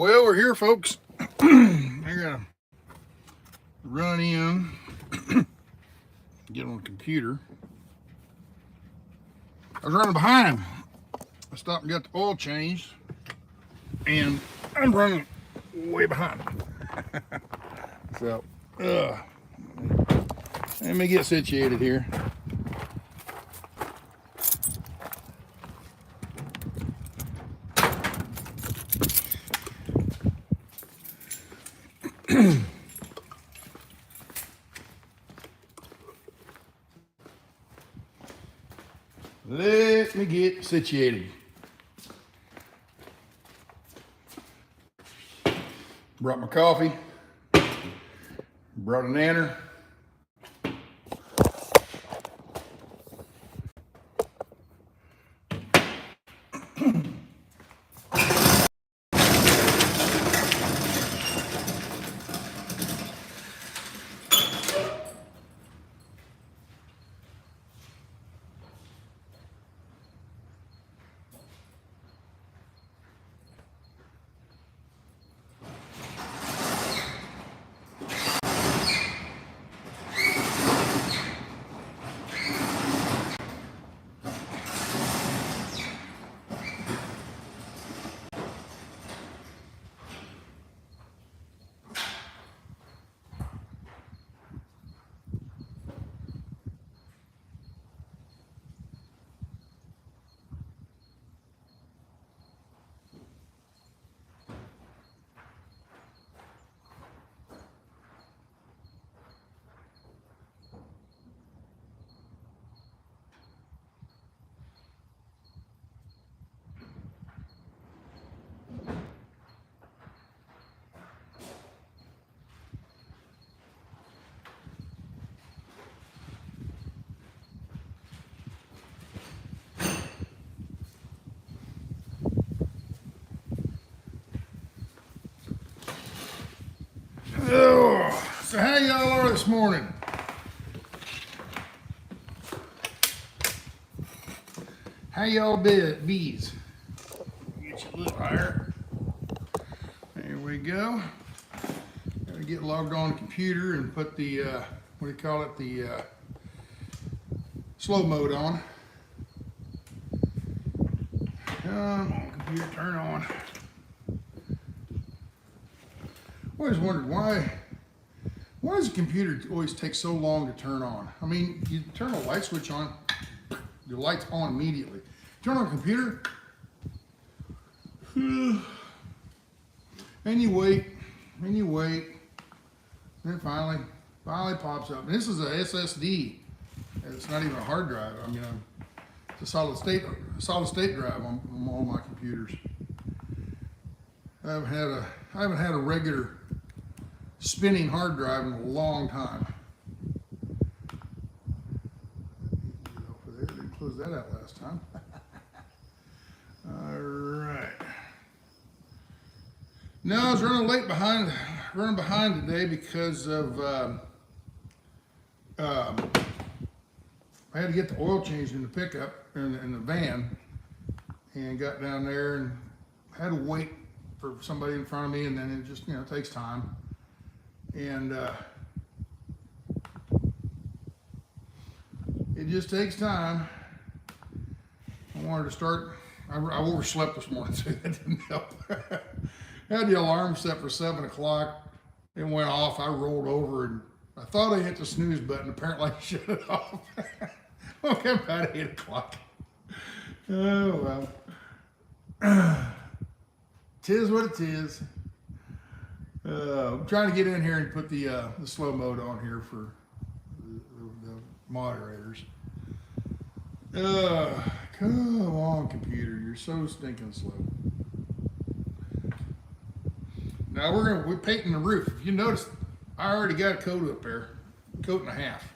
Well, we're here, folks. I gotta run in, get on the computer. I was running behind. I stopped and got the oil changed, and I'm running way behind. So, let me get situated here. Let me get situated. Brought my coffee. Brought a nanner. Oh, so how y'all are this morning? How y'all bees? Get you a little higher. There we go. Gotta get logged on the computer and put the what do you call it? The slow mode on. Come on, computer, turn on. I always wondered why does the computer always take so long to turn on? I mean, you turn a light switch on, the light's on immediately. Turn on a computer, and you wait, and you wait, and then finally pops up. And this is a SSD. It's not even a hard drive. I mean, it's a solid state drive on all my computers. I haven't had a regular spinning hard drive in a long time. Get over there. Didn't close that out last time. All right. No, I was running behind today because of I had to get the oil changed in the pickup in the van, and got down there and had to wait for somebody in front of me, and then it just takes time. And it just takes time. I wanted to start. I overslept this morning, so that didn't help. I had the alarm set for 7 o'clock. It went off. I rolled over, and I thought I hit the snooze button. Apparently, I shut it off. Okay, about 8 o'clock. Oh well. Tis what it is. I'm trying to get in here and put the slow mode on here for the moderators. Come on, computer, you're so stinking slow. Now we're painting the roof. If you notice, I already got a coat up there, coat and a half.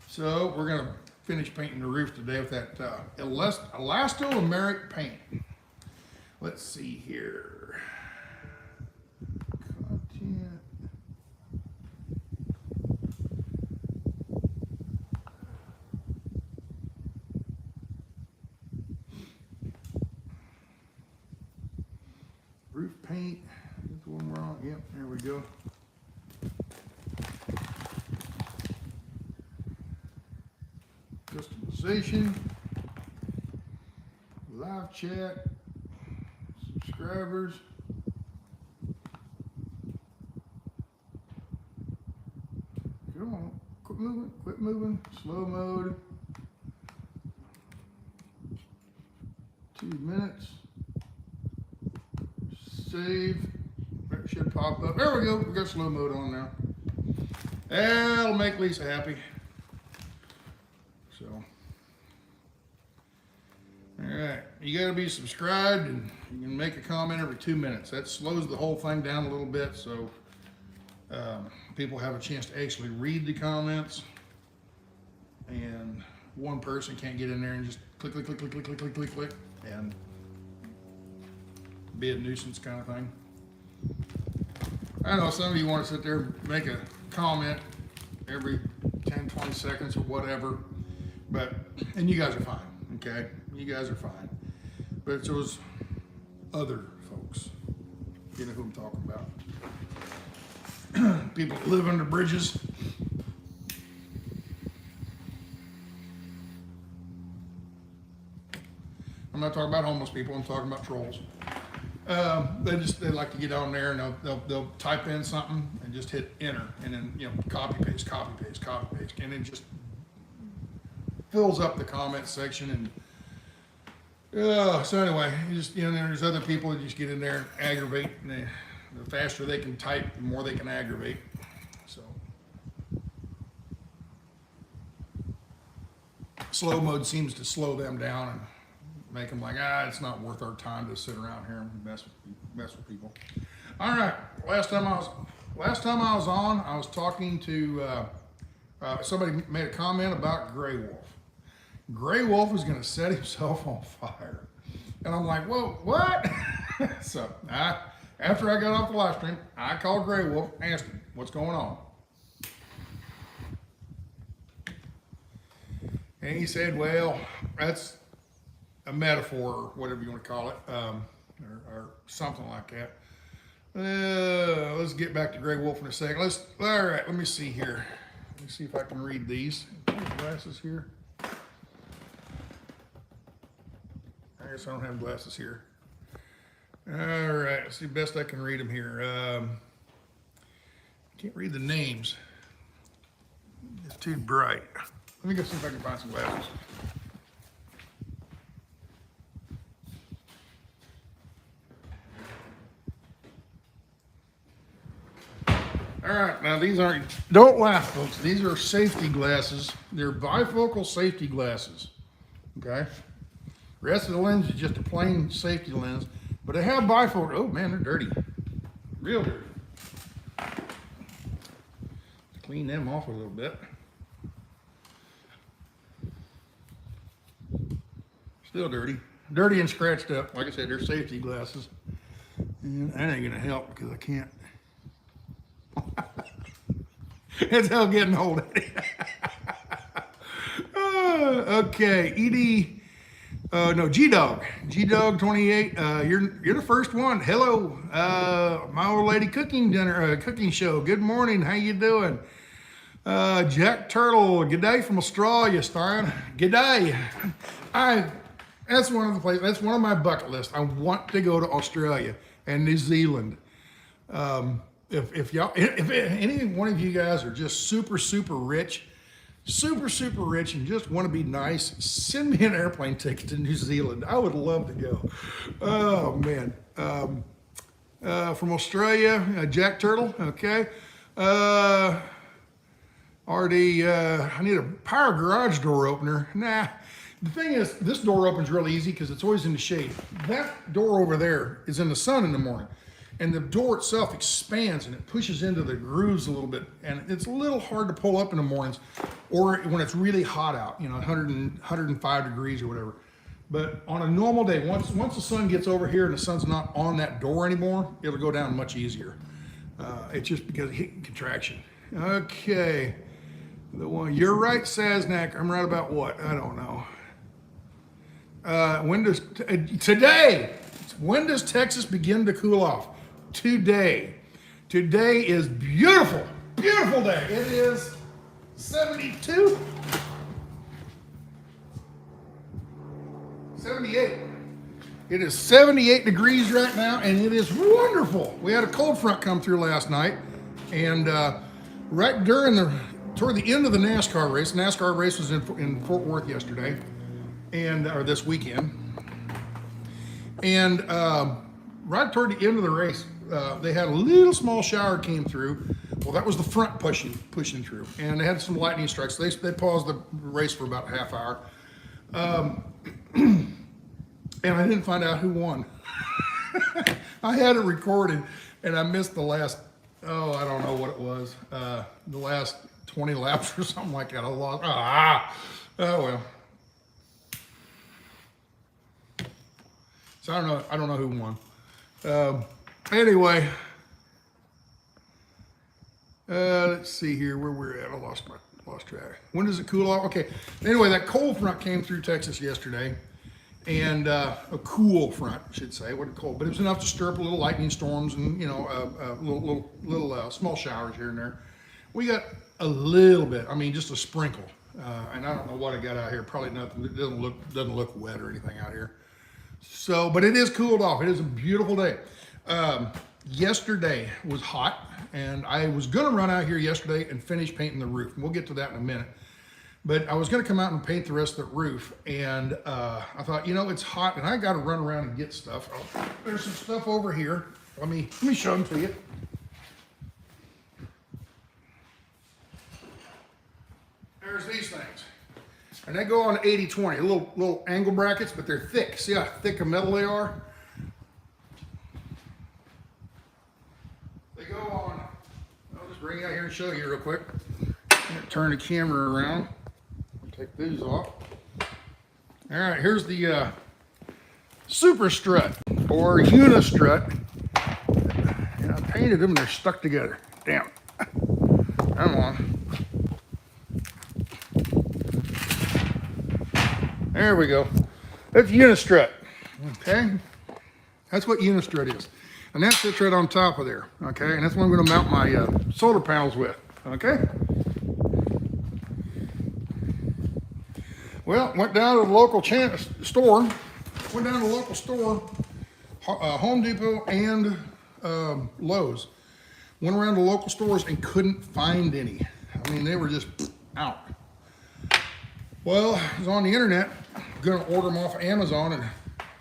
So we're gonna finish painting the roof today with that Elastoomeric Paint. Let's see here. Content. Roof paint. That's the one we're on. Yep, there we go. Customization. Live chat. Subscribers. Come on. Quit moving. Quit moving. Slow mode. 2 minutes. Save. That should pop up. There we go. We got slow mode on now. That'll make Lisa happy. So, all right. You got to be subscribed, and you can make a comment every 2 minutes. That slows the whole thing down a little bit, so people have a chance to actually read the comments, and one person can't get in there and just click, click, click, click, click, click, click, click, click, and be a nuisance kind of thing. I know some of you want to sit there and make a comment every 10, 20 seconds or whatever, and you guys are fine, okay? You guys are fine. But it's those other folks, you know who I'm talking about. People that live under bridges. I'm not talking about homeless people, I'm talking about trolls. They like to get on there and they'll type in something and just hit enter, and then copy paste, copy paste, copy paste, and it just fills up the comment section. And so anyway, there's other people that just get in there and aggravate, and the faster they can type, the more they can aggravate. So slow mode seems to slow them down and make them like, it's not worth our time to sit around here and mess with people. All right, last time I was on, I was talking to somebody made a comment about Gray Wolf. Gray Wolf is going to set himself on fire, and I'm like, whoa, what? So after I got off the live stream, I called Gray Wolf, asked him what's going on, and he said, well, that's a metaphor or whatever you want to call it, or something like that. Let's get back to Gray Wolf in a second. All right, let me see here. Let me see if I can read these. Glasses here. I guess I don't have glasses here. All right, let's see best I can read them here. Can't read the names. It's too bright. Let me go see if I can find some glasses. All right, now these aren't, don't laugh folks, these are safety glasses. They're bifocal safety glasses, okay? The rest of the lens is just a plain safety lens, but they have bifocal. Oh man, they're dirty, real dirty. Clean them off a little bit. Still dirty. Dirty and scratched up. Like I said, they're safety glasses. And that ain't gonna help because I can't. It's hell getting old. Okay, G-Dog 28. You're the first one. Hello, my old lady cooking dinner, cooking show. Good morning. How you doing? Jack Turtle. Good day from Australia, starring. Good day. That's one of the places. That's one of my bucket lists. I want to go to Australia and New Zealand. If any one of you guys are just super rich, and just want to be nice, send me an airplane ticket to New Zealand. I would love to go. Oh man. From Australia, Jack Turtle. Okay. Already, I need a power garage door opener. Nah. The thing is, this door opens really easy because it's always in the shade. That door over there is in the sun in the morning. And the door itself expands and it pushes into the grooves a little bit. And it's a little hard to pull up in the mornings or when it's really hot out, 105 degrees or whatever. But on a normal day, once the sun gets over here and the sun's not on that door anymore, it'll go down much easier. It's just because of heat contraction. Okay. You're right, Sasnak. I'm right about what? I don't know. Today. When does Texas begin to cool off? Today. Today is beautiful, beautiful day. It is 72, 78. It is 78 degrees right now, and it is wonderful. We had a cold front come through last night, and right toward the end of the NASCAR race. The NASCAR race was in Fort Worth yesterday, or this weekend. And right toward the end of the race, they had a little small shower came through. Well, that was the front pushing through, and they had some lightning strikes. They paused the race for about a half hour, and I didn't find out who won. I had it recorded, and I missed the last. Oh, I don't know what it was. The last 20 laps or something like that. I lost. Oh well. So I don't know who won. Anyway, let's see here where we're at. I lost track. When does it cool off? Okay. Anyway, that cold front came through Texas yesterday, and a cool front, I should say. It wasn't cold, but it was enough to stir up a little lightning storms and little small showers here and there. We got a little bit. I mean, just a sprinkle, and I don't know what I got out here. Probably nothing. It doesn't look wet or anything out here. So, but it is cooled off. It is a beautiful day. Yesterday was hot, and I was gonna run out here yesterday and finish painting the roof. And we'll get to that in a minute. But I was gonna come out and paint the rest of the roof, and I thought, it's hot, and I gotta run around and get stuff. There's some stuff over here. Let me show them to you. There's these things. And they go on 80-20, little angle brackets, but they're thick. See how thick of metal they are? They go on, I'll just bring it out here and show you real quick. Turn the camera around. Take these off. All right, here's the super strut or unistrut. And I painted them and they're stuck together. Damn. Come on. There we go. That's unistrut. Okay. That's what unistrut is. And that sits right on top of there. Okay. And that's what I'm going to mount my solar panels with. Okay. Well, went down to the local store. Went down to the local store, Home Depot and Lowe's. Went around to local stores and couldn't find any. I mean, they were just out. Well, I was on the internet, gonna order them off of Amazon, and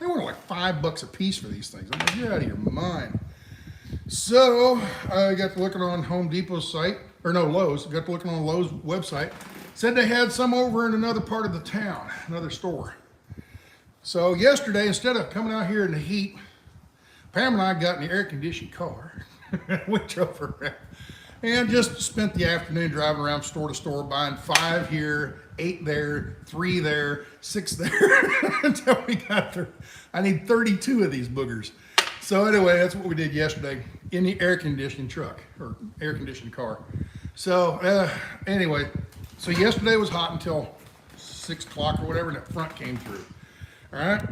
they wanted like $5 a piece for these things. I'm like, you're out of your mind. So I got to looking on Home Depot's site, or no, Lowe's. Got to looking on Lowe's website. Said they had some over in another part of the town, another store. So yesterday, instead of coming out here in the heat, Pam and I got in the air-conditioned car. We drove around and just spent the afternoon driving around store to store, buying 5 here, 8 there, 3 there, 6 there, until we got there. I need 32 of these boogers. So anyway, that's what we did yesterday in the air-conditioned truck, or air-conditioned car. So anyway, so yesterday was hot until 6 o'clock or whatever, and that front came through. All right.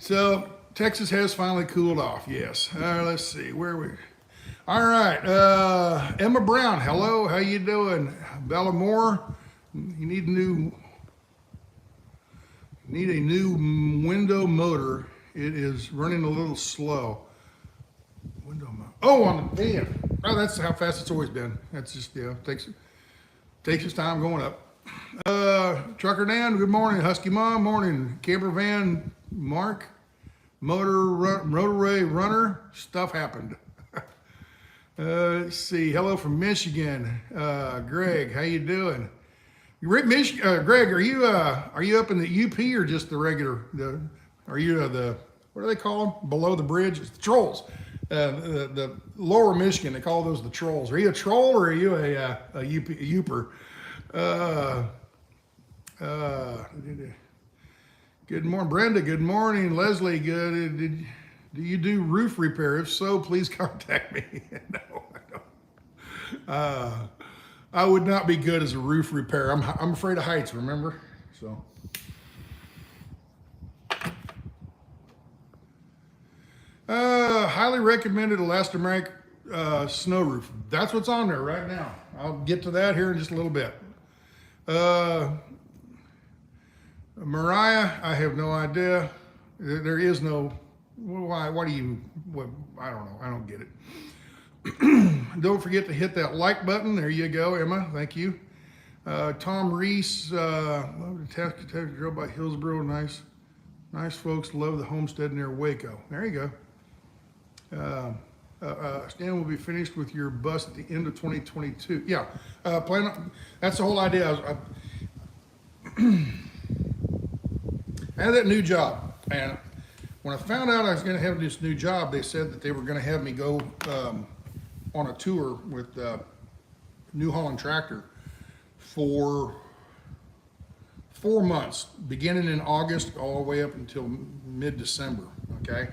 So Texas has finally cooled off. Yes. Let's see where are we. All right. Emma Brown. Hello. How you doing? Bella Moore. You need a new window motor. It is running a little slow. Window motor. Oh, on the van. Oh, that's how fast it's always been. That's just takes its time going up. Trucker Dan, good morning. Husky Mom, morning. Camper Van, Mark, Motorway Runner, stuff happened. Let's see. Hello from Michigan. Greg, how you doing? Greg, are you up in the UP or just the regular? Are you the what do they call them? Below the bridge? It's the trolls. The lower Michigan, they call those the trolls. Are you a troll or are you a Youper? Good morning, Brenda. Good morning, Leslie. Good. Do you do roof repair? If so, please contact me. No, I don't. I would not be good as a roof repair. I'm afraid of heights. Remember, so. highly recommended Elastoomeric snow roof. That's what's on there right now. I'll get to that here in just a little bit. Mariah, I have no idea. There is no, why do you, I don't know, I don't get it. Don't forget to hit that like button. There you go, Emma, thank you. Tom Reese, love the task detector drill by Hillsboro, nice folks, love the homestead near Waco. There you go. Stan will be finished with your bus at the end of 2022. Yeah, plan on, that's the whole idea. I had that new job, and when I found out I was going to have this new job, they said that they were going to have me go on a tour with New Holland Tractor for 4 months, beginning in August all the way up until mid-December, okay?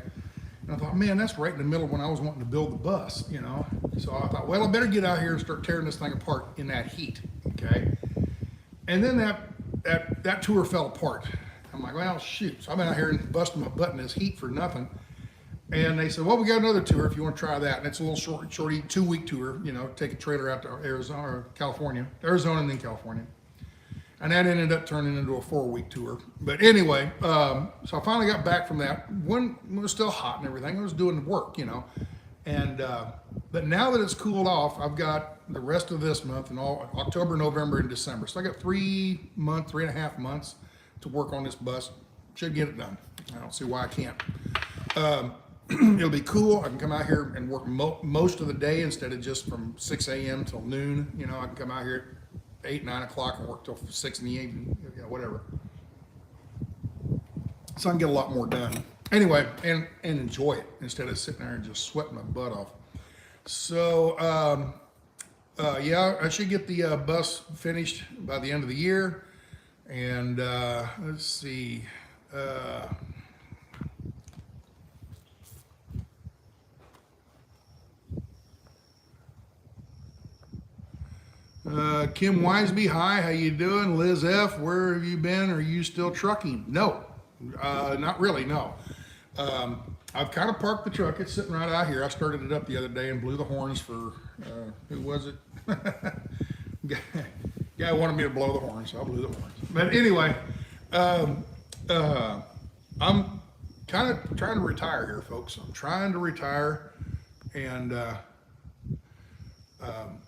And I thought, man, that's right in the middle when I was wanting to build the bus, you know? So I thought, well, I better get out here and start tearing this thing apart in that heat, okay? And then that tour fell apart. I'm like, well, shoot. So I've been out here and busting my butt in this heat for nothing. And they said, well, we got another tour if you want to try that. And it's a little shorty 2-week tour, you know, take a trailer out to Arizona or California, Arizona and then California. And that ended up turning into a 4-week tour. But anyway, so I finally got back from that. When it was still hot and everything, I was doing the work, you know. And, but now that it's cooled off, I've got the rest of this month and all October, November, and December. So I got 3.5 months to work on this bus. Should get it done. I don't see why I can't. It'll be cool. I can come out here and work most of the day instead of just from 6 a.m. till noon. You know, I can come out here at 8, 9 o'clock and work till 6 in the evening, you know, whatever. So I can get a lot more done. Anyway, and enjoy it instead of sitting there and just sweating my butt off. So, yeah, I should get the bus finished by the end of the year. And let's see. Kim Wiseby, hi, how you doing? Liz F, where have you been? Are you still trucking? No, not really, no. I've kind of parked the truck. It's sitting right out here. I started it up the other day and blew the horns for, who was it? Guy wanted me to blow the horns, so I blew the horns. But anyway, I'm kind of trying to retire here, folks. I'm trying to retire, and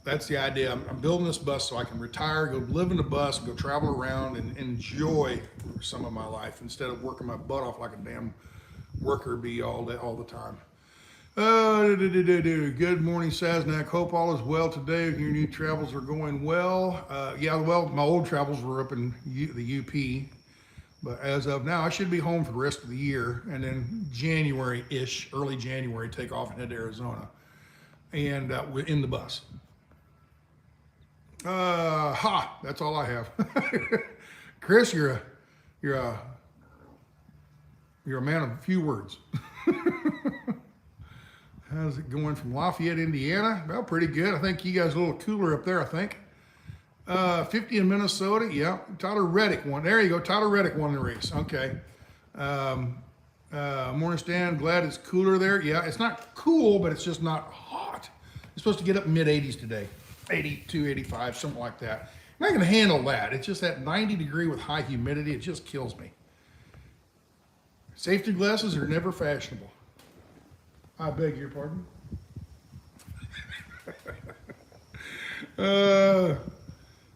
that's the idea. I'm building this bus so I can retire, go live in the bus, go travel around, and enjoy some of my life instead of working my butt off like a damn worker bee all the time. Good morning, Sasnak. Hope all is well today. Your new travels are going well. Yeah, well, my old travels were up in the UP, but as of now, I should be home for the rest of the year, and then January-ish, early January, take off and head to Arizona, and we're in the bus. That's all I have. Chris, you're a man of few words. How's it going from Lafayette, Indiana? Well, pretty good. I think you guys are a little cooler up there, I think. 50 in Minnesota, yeah. Tyler Reddick won. There you go, Tyler Reddick won the race. Okay. Morning Stan, glad it's cooler there. Yeah, it's not cool, but it's just not hot. It's supposed to get up mid-80s today. 82, 85, something like that. I'm not gonna handle that. It's just that 90 degree with high humidity, it just kills me. Safety glasses are never fashionable. I beg your pardon.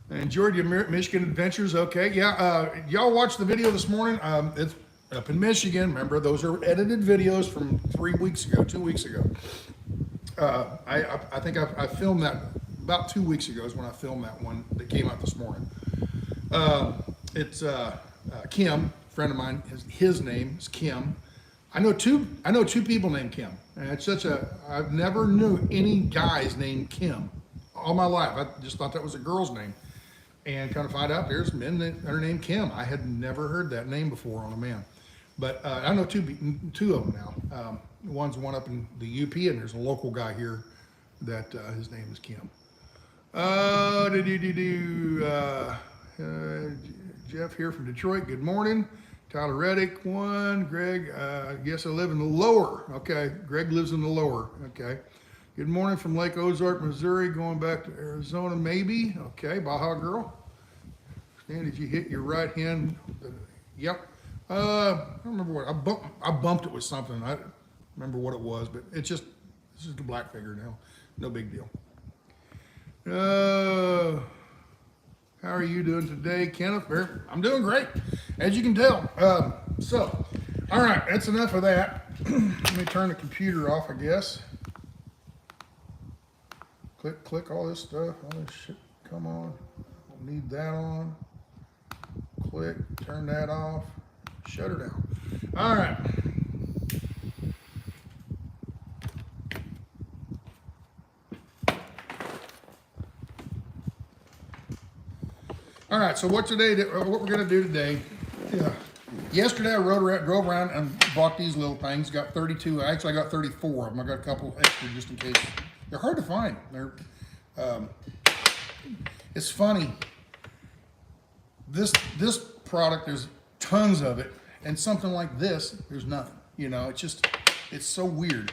Enjoyed your Michigan adventures. Okay, yeah. Y'all watched the video this morning. It's up in Michigan. Remember, those are edited videos from 3 weeks ago, 2 weeks ago. I think I filmed that about 2 weeks ago is when I filmed that one that came out this morning. It's Kim, a friend of mine. His name is Kim. I know two people named Kim, and it's I've never knew any guys named Kim all my life. I just thought that was a girl's name, and kind of find out there's men that are named Kim. I had never heard that name before on a man, but I know two of them now. One's one up in the UP, and there's a local guy here that his name is Kim. Jeff here from Detroit. Good morning. Tyler Reddick, 1. Greg, I guess I live in the lower. Okay, Greg lives in the lower. Okay. Good morning from Lake Ozark, Missouri, going back to Arizona, maybe. Okay, Baja Girl. Stan, did you hit your right hand? Yep. I don't remember what, I bumped it with something. I don't remember what it was, but it's just a black figure now. No big deal. How are you doing today, Kenneth? I'm doing great, as you can tell. So, all right, that's enough of that. Let me turn the computer off, I guess. Click all this stuff, all this shit, come on. Don't need that on. Click, turn that off, shut her down. All right. All right, so what we're gonna do today, yesterday I drove around and bought these little things, got 32, actually I got 34 of them. I got a couple extra just in case. They're hard to find. It's funny. This product, there's tons of it, and something like this, there's nothing. You know, it's so weird.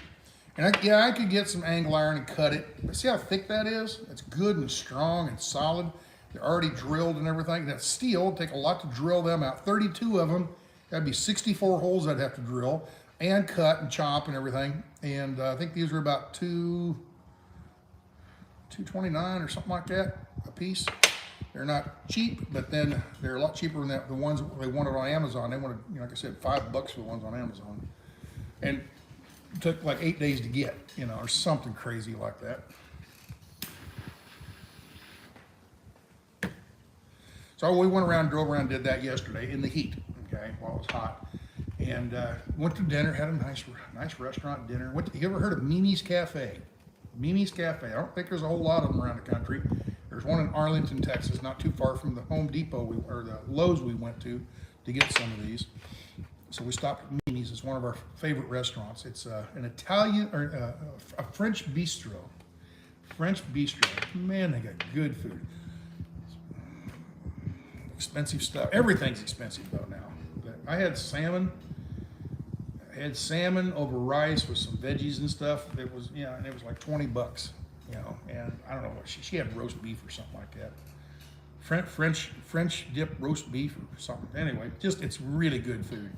And I could get some angle iron and cut it. But see how thick that is? It's good and strong and solid. They're already drilled and everything. That steel would take a lot to drill them out. 32 of them. That'd be 64 holes I'd have to drill and cut and chop and everything. And I think these are about $229 or something like that a piece. They're not cheap, but then they're a lot cheaper than the ones they wanted on Amazon. They wanted, like I said, $5 for the ones on Amazon. And it took like 8 days to get, or something crazy like that. So we went around, drove around, did that yesterday in the heat, okay, while it was hot. And went to dinner, had a nice restaurant dinner. You ever heard of Mimi's Cafe? Mimi's Cafe. I don't think there's a whole lot of them around the country. There's one in Arlington, Texas, not too far from the Home Depot or the Lowe's we went to get some of these. So we stopped at Mimi's. It's one of our favorite restaurants. It's an Italian or a French bistro. French bistro. Man, they got good food. Expensive stuff. Everything's expensive though now. But I had salmon. Over rice with some veggies and stuff. It was, and it was like $20, and I don't know what she had roast beef or something like that. French dip roast beef or something. Anyway, it's really good food.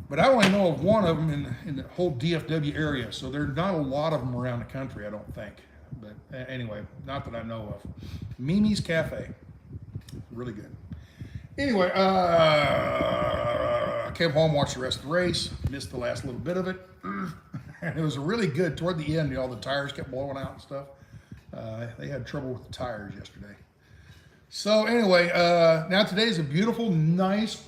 But I only know of one of them in the whole DFW area, so there's not a lot of them around the country, I don't think. But anyway, not that I know of. Mimi's Cafe, really good. Anyway, I came home, watched the rest of the race, missed the last little bit of it. And it was really good toward the end. The tires kept blowing out and stuff. They had trouble with the tires yesterday. So anyway, now today's a beautiful, nice,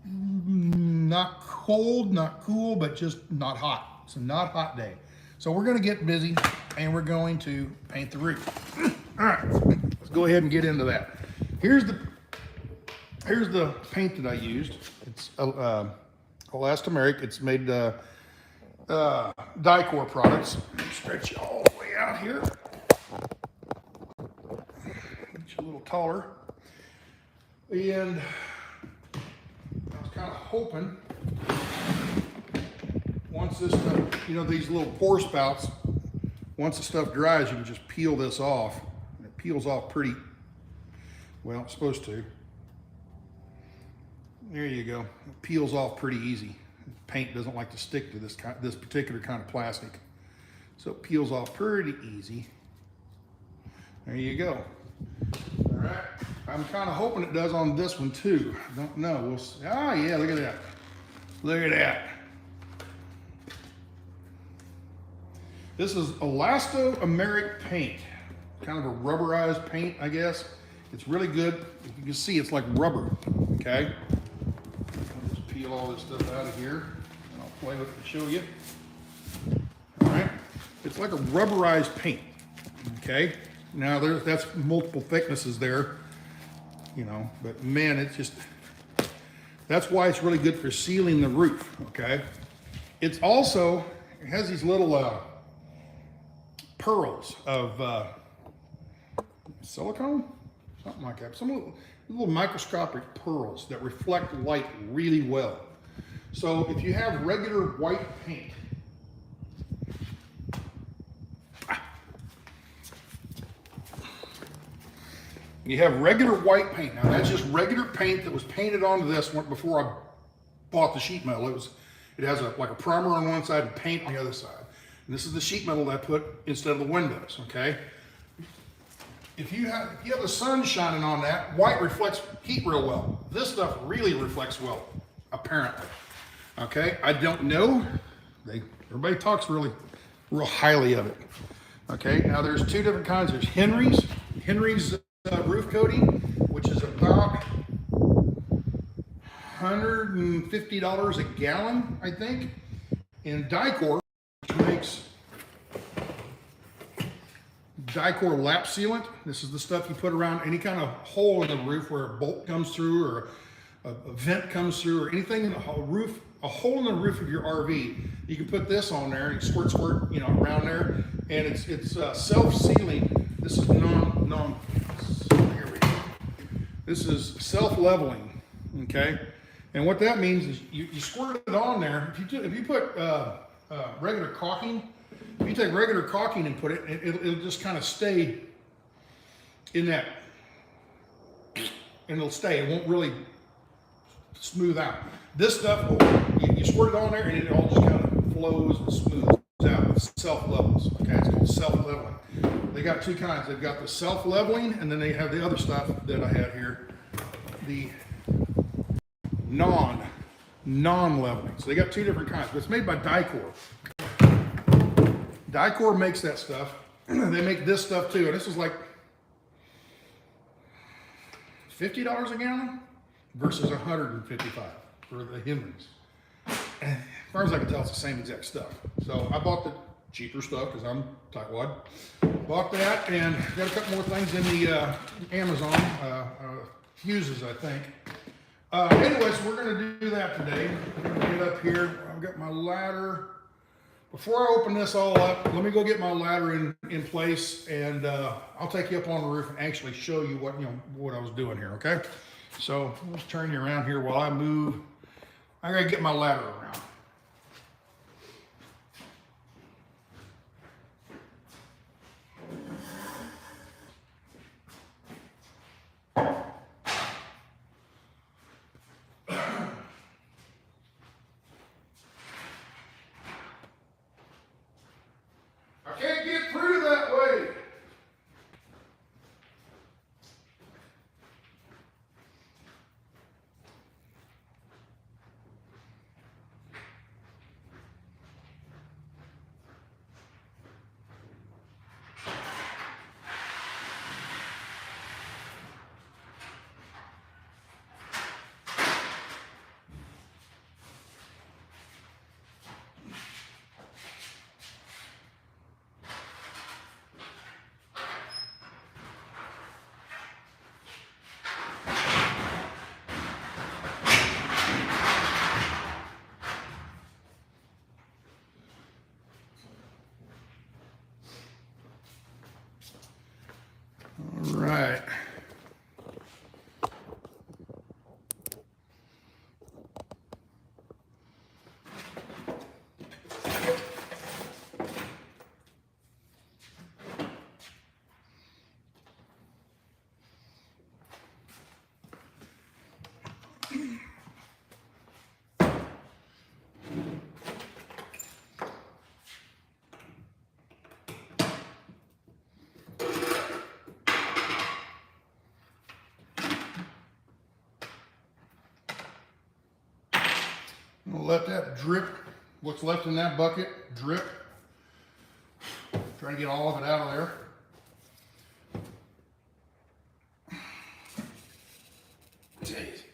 not cold, not cool, but just not hot. It's a not hot day. So we're gonna get busy and we're going to paint the roof. All right, let's go ahead and get into that. Here's the paint that I used. It's Elastoomeric. It's made Dicor products. Stretch you all the way out here. Get you a little taller. And I was kind of hoping once this stuff, these little pour spouts, once the stuff dries, you can just peel this off. And it peels off pretty, well, it's supposed to. There you go. It peels off pretty easy. Paint doesn't like to stick to this particular kind of plastic. So it peels off pretty easy. There you go. All right. I'm kind of hoping it does on this one too. I don't know. We'll see. Ah, yeah, look at that. Look at that. This is Elastoomeric Paint. Kind of a rubberized paint, I guess. It's really good. You can see it's like rubber, okay? I'll just peel all this stuff out of here and I'll play with it to show you. All right, it's like a rubberized paint, okay? Now that's multiple thicknesses there, but man, that's why it's really good for sealing the roof, okay? It has these little pearls of silicone, something like that. little microscopic pearls that reflect light really well. So if you have regular white paint, you have regular white paint. Now that's just regular paint that was painted onto this one before I bought the sheet metal. It has like a primer on one side and paint on the other side. And this is the sheet metal that I put instead of the windows, okay? If you have the sun shining on that, white reflects heat real well. This stuff really reflects well, apparently. Okay, I don't know. Everybody talks real highly of it. Okay, now there's two different kinds. There's Henry's roof coating, which is about $150 a gallon, I think. And Dicor, which makes Dicor Lap Sealant. This is the stuff you put around any kind of hole in the roof where a bolt comes through or a vent comes through or anything in the roof, a hole in the roof of your RV. You can put this on there and squirt, you know, around there, and it's self-sealing. This is here we go. This is self-leveling, okay? And what that means is you squirt it on there. If you put regular caulking, if you take regular caulking and put it, it'll just kind of stay in that, and it'll stay. It won't really smooth out. This stuff, you squirt it on there and it all just kind of flows and smooths out with self-levels. Okay, it's called self-leveling. They got two kinds. They've got the self-leveling, and then they have the other stuff that I have here, the non-leveling. So they got two different kinds, but it's made by Dicor. Dicor makes that stuff. They make this stuff too, and this is like $50 a gallon versus $155 for the Henry's. And as far as I can tell, it's the same exact stuff. So I bought the cheaper stuff because I'm tightwad. Bought that and got a couple more things in the Amazon fuses, I think. Anyways, we're going to do that today. I'm going to get up here. I've got my ladder. Before I open this all up, let me go get my ladder in place, and I'll take you up on the roof and actually show you what I was doing here. Okay? So let's turn you around here while I move. I gotta get my ladder around. I can't get through that way. All right. I'm gonna let that drip, what's left in that bucket, drip. Trying to get all of it out of there. Jeez.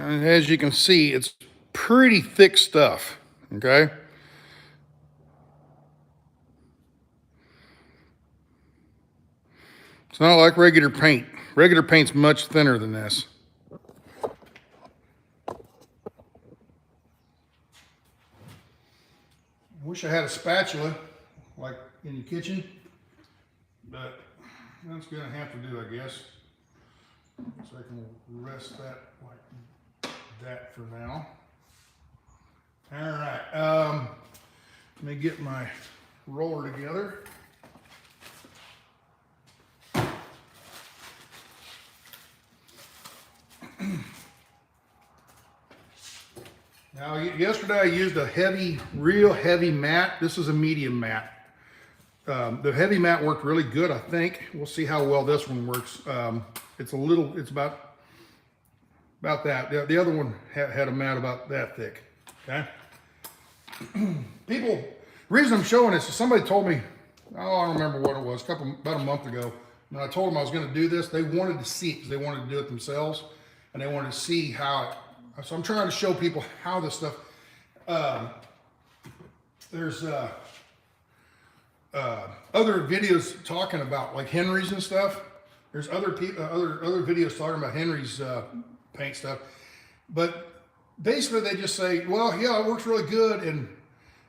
And as you can see, it's pretty thick stuff, okay? It's not like regular paint. Regular paint's much thinner than this. Wish I had a spatula like in your kitchen, but that's gonna have to do, I guess. So I can rest that like that for now. All right, let me get my roller together. Now, yesterday I used a heavy, real heavy mat. This is a medium mat. The heavy mat worked really good, I think. We'll see how well this one works. It's about that. The other one had a mat about that thick, okay? The reason I'm showing this is somebody told me, oh, I don't remember what it was, about a month ago, when I told them I was gonna do this, they wanted to see it because they wanted to do it themselves, and they wanted to see how it, so I'm trying to show people how this stuff, there's other videos talking about like Henry's and stuff. There's other videos talking about Henry's paint stuff. But basically they just say, well, yeah, it works really good. And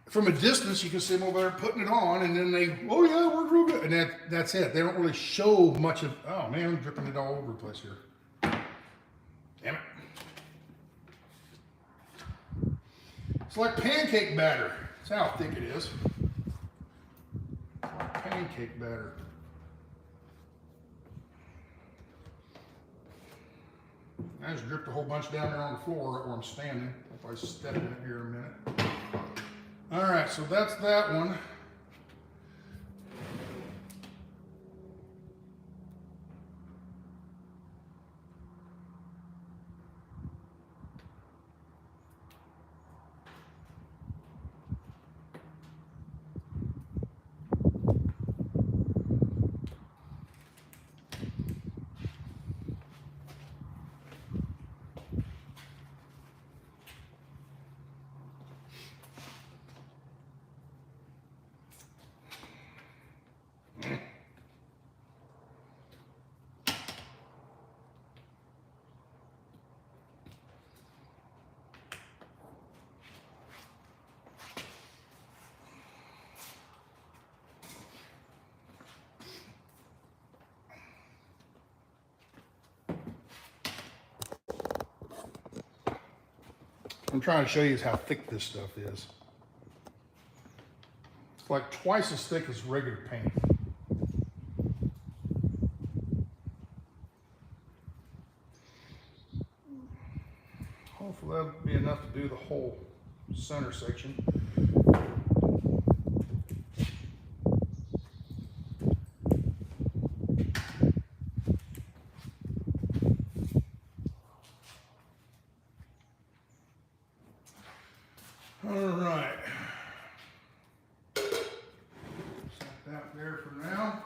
from a distance, you can see them over there putting it on, and then they, oh yeah, it worked real good. And that's it. They don't really show much of, oh man, I'm dripping it all over the place here. Damn it. It's like pancake batter. That's how thick it is. It's like pancake batter. I just dripped a whole bunch down there on the floor where I'm standing. If I step in it here in a minute. All right, so that's that one. I'm trying to show you how thick this stuff is. It's like twice as thick as regular paint. Hopefully that'll be enough to do the whole center section. All right. Set that there for now.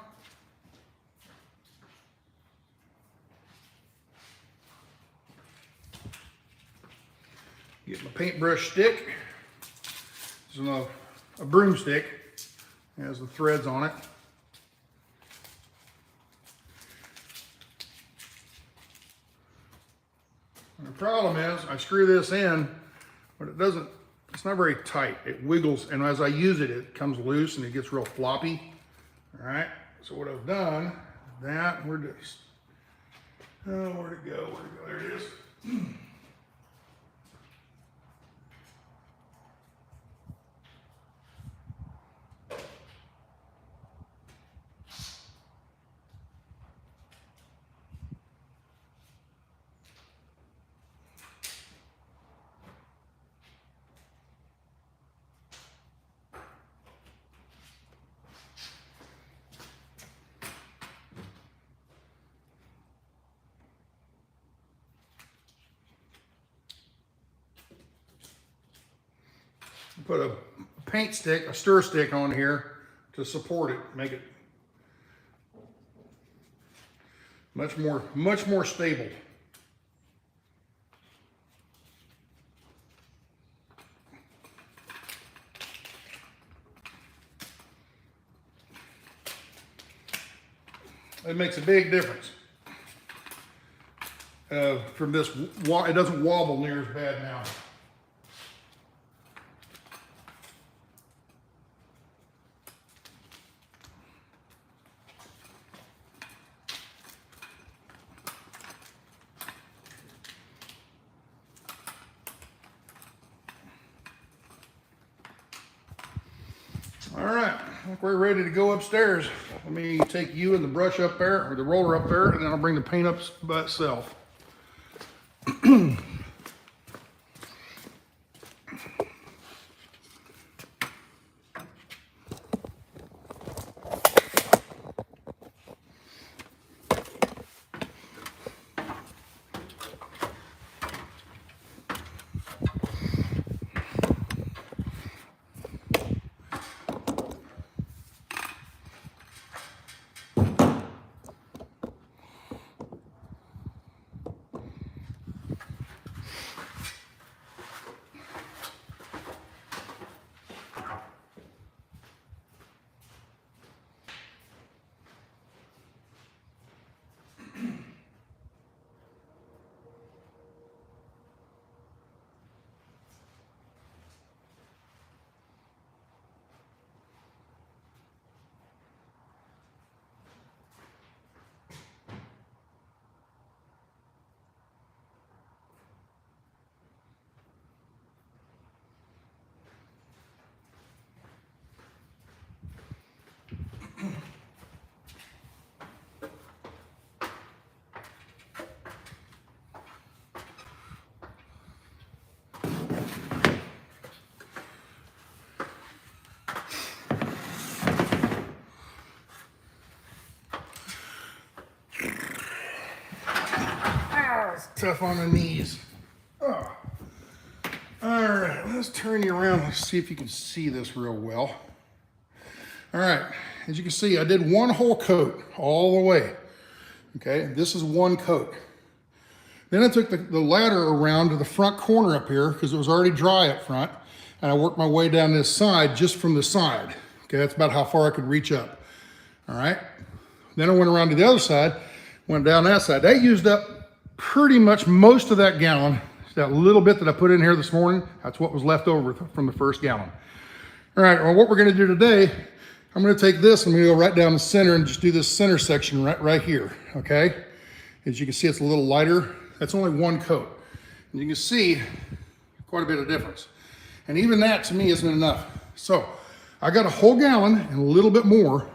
Get my paintbrush stick. This is a broomstick. It has the threads on it. And the problem is I screw this in, but it doesn't, it's not very tight. It wiggles, and as I use it, it comes loose and it gets real floppy. All right, so what I've done, that, we're just, oh, where'd it go? There it is. Put a paint stick, a stir stick on here to support it, make it much more stable. It makes a big difference. From this, it doesn't wobble near as bad now. All right, I think we're ready to go upstairs. Let me take you and the brush up there, or the roller up there, and then I'll bring the paint up by itself. It's tough on the knees. Oh. All right, let's turn you around. Let's see if you can see this real well. All right, as you can see, I did one whole coat all the way. Okay, this is one coat. Then I took the ladder around to the front corner up here because it was already dry up front, and I worked my way down this side just from the side. Okay, that's about how far I could reach up. All right, then I went around to the other side, went down that side. That used up pretty much most of that gallon. That little bit that I put in here this morning, that's what was left over from the first gallon. All right, well, what we're gonna do today, I'm gonna take this and I'm gonna go right down the center and just do this center section right here, okay? As you can see, it's a little lighter. That's only one coat. And you can see quite a bit of difference. And even that to me isn't enough. So I got a whole gallon and a little bit more.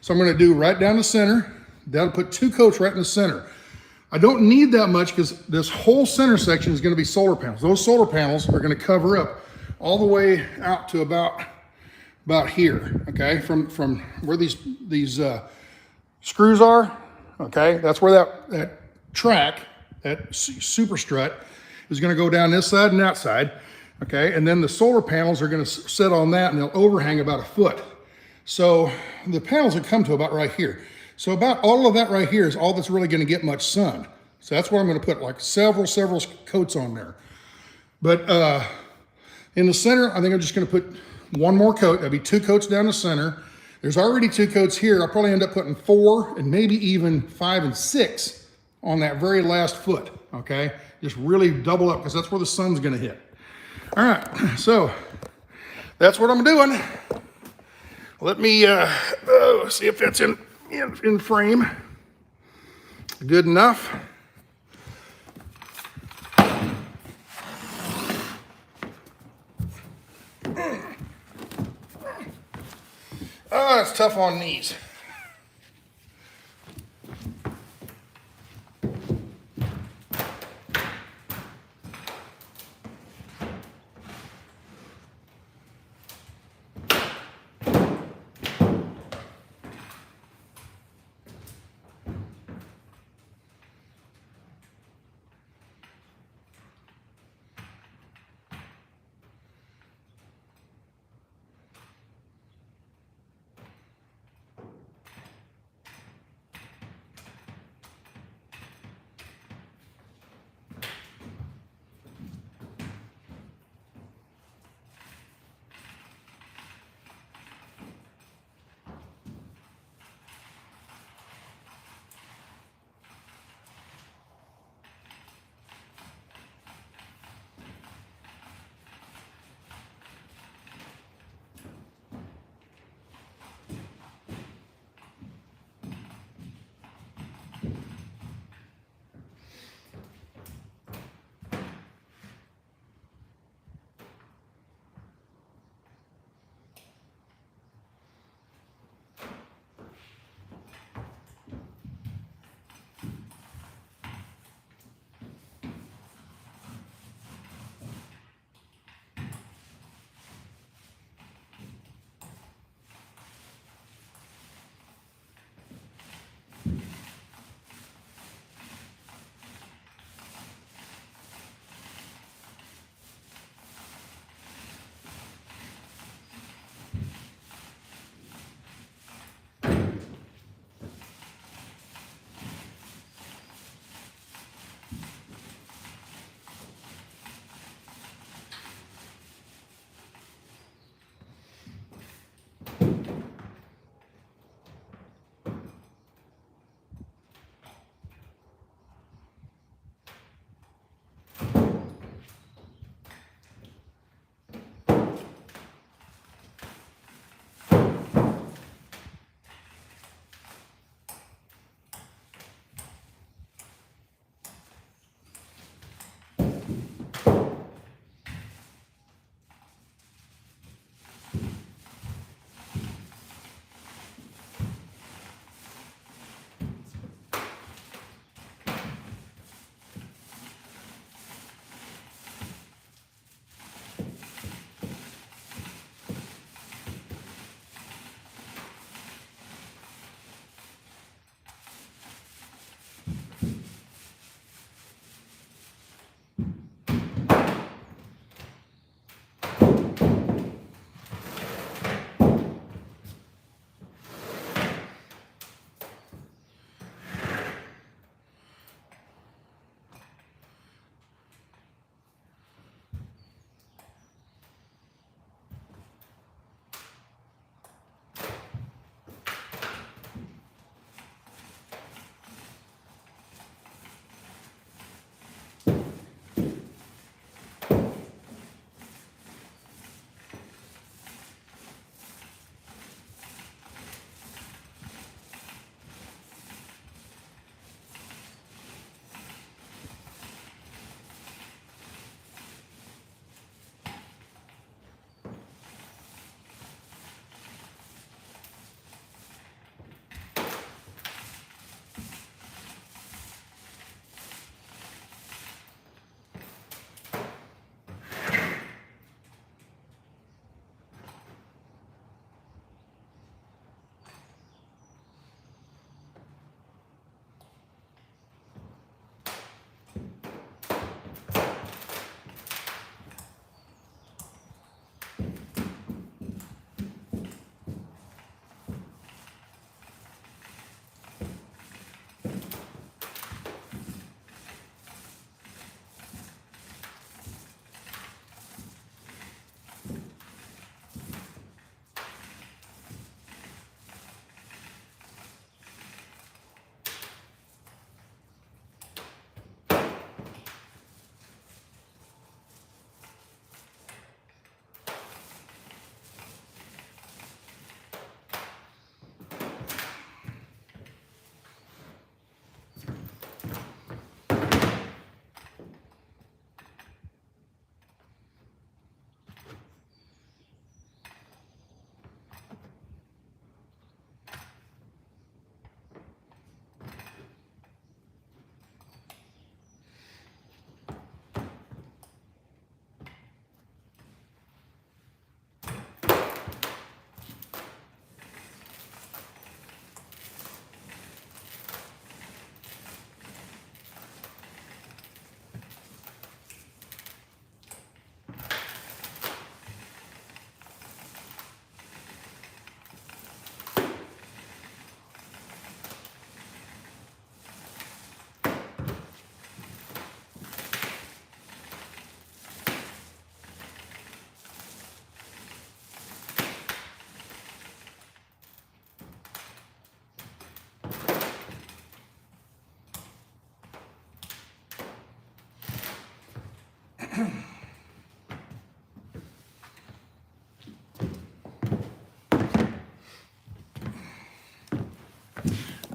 So I'm gonna do right down the center. That'll put 2 coats right in the center. I don't need that much because this whole center section is gonna be solar panels. Those solar panels are gonna cover up all the way out to about here, okay? From where these screws are, okay? That's where that track, that super strut is gonna go down this side and that side, okay? And then the solar panels are gonna sit on that and they'll overhang about 1 foot. So the panels will come to about right here. So about all of that right here is all that's really gonna get much sun. So that's where I'm gonna put like several coats on there. But in the center, I think I'm just gonna put 1 more coat. That'll be 2 coats down the center. There's already 2 coats here. I'll probably end up putting 4 and maybe even 5 and 6 on that very last foot, okay? Just really double up because that's where the sun's gonna hit. All right, so that's what I'm doing. Let me see if that's in frame. Good enough. Oh, it's tough on knees.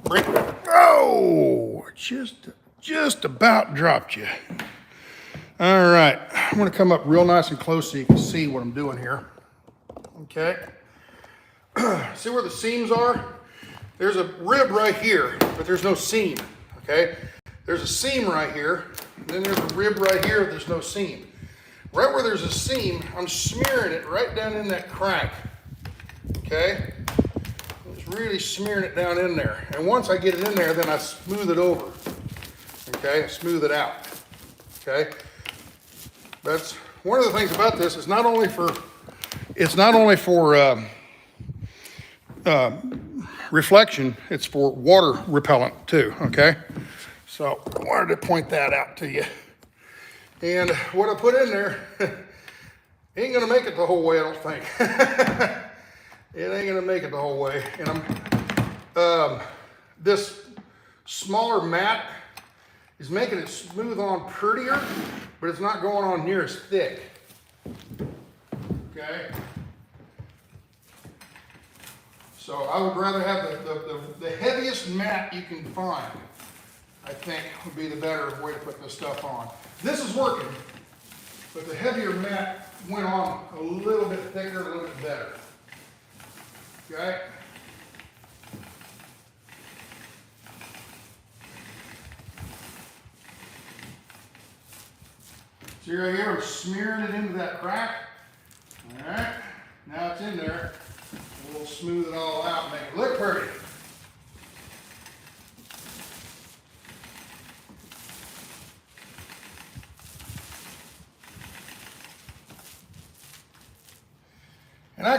bring, oh, just about dropped you. All right, I'm gonna come up real nice and close so you can see what I'm doing here. Okay, see where the seams are? There's a rib right here, but there's no seam, okay? There's a seam right here, and then there's a rib right here, there's no seam. Right where there's a seam, I'm smearing it right down in that crack, okay? Just really smearing it down in there. And once I get it in there, then I smooth it over, okay? I smooth it out, okay? That's one of the things about this. It's not only for reflection, it's for water repellent too, okay? So I wanted to point that out to you. And what I put in there ain't gonna make it the whole way, I don't think. It ain't gonna make it the whole way. And this smaller mat is making it smooth on prettier, but it's not going on near as thick, okay? So I would rather have the heaviest mat you can find, I think would be the better way to put this stuff on. This is working, but the heavier mat went on a little bit thicker, a little bit better, okay? See right here, we're smearing it into that crack. All right, now it's in there. We'll smooth it all out and make it look pretty. And I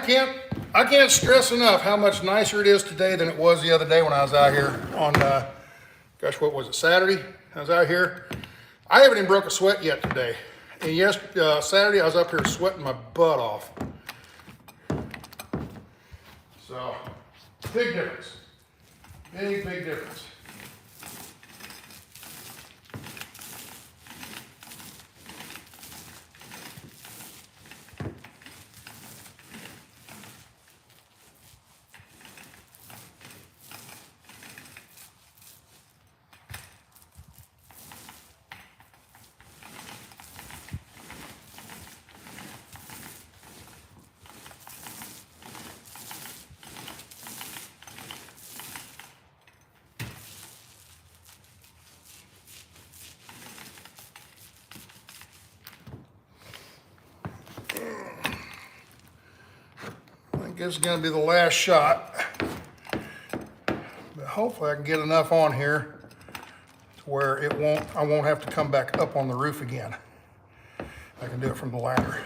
can't stress enough how much nicer it is today than it was the other day when I was out here on, gosh, what was it, Saturday? I was out here. I haven't even broke a sweat yet today. And Saturday I was up here sweating my butt off. So, big difference. Big difference. I guess it's gonna be the last shot. But hopefully I can get enough on here to where I won't have to come back up on the roof again. I can do it from the ladder.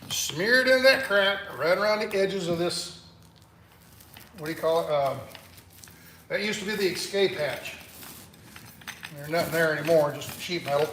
Smeared in that crack right around the edges of this, what do you call it? That used to be the escape hatch. There's nothing there anymore, just sheet metal.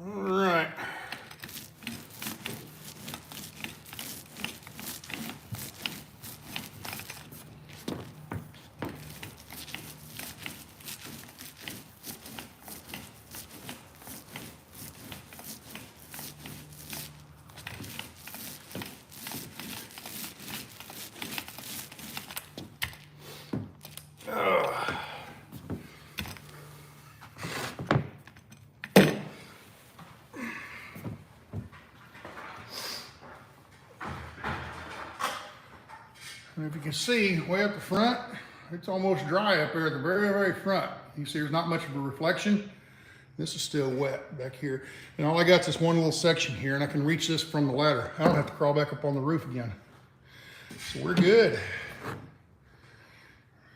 All right. And if you can see way up the front, it's almost dry up there at the very, very front. You see there's not much of a reflection. This is still wet back here. And all I got is this one little section here, and I can reach this from the ladder. I don't have to crawl back up on the roof again. So we're good.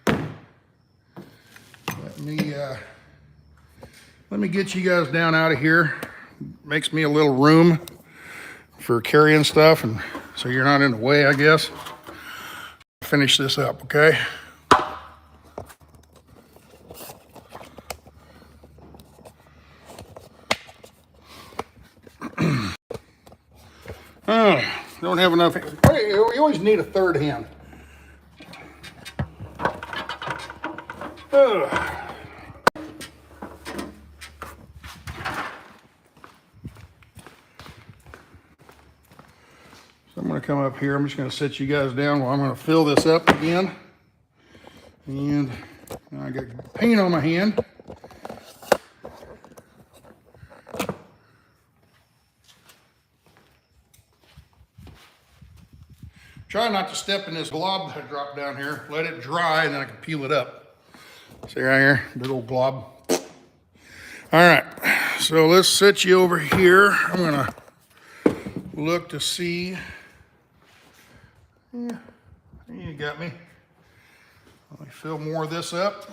Let me get you guys down out of here. Makes me a little room for carrying stuff, and so you're not in the way, I guess. Finish this up, okay? Don't have enough. You always need a third hand. So I'm going to come up here. I'm just going to sit you guys down while I'm going to fill this up again. And I got paint on my hand. Try not to step in this glob that I dropped down here. Let it dry and then I can peel it up. See right here, big old glob. All right, so let's set you over here. I'm gonna look to see. Yeah, you got me. Let me fill more of this up.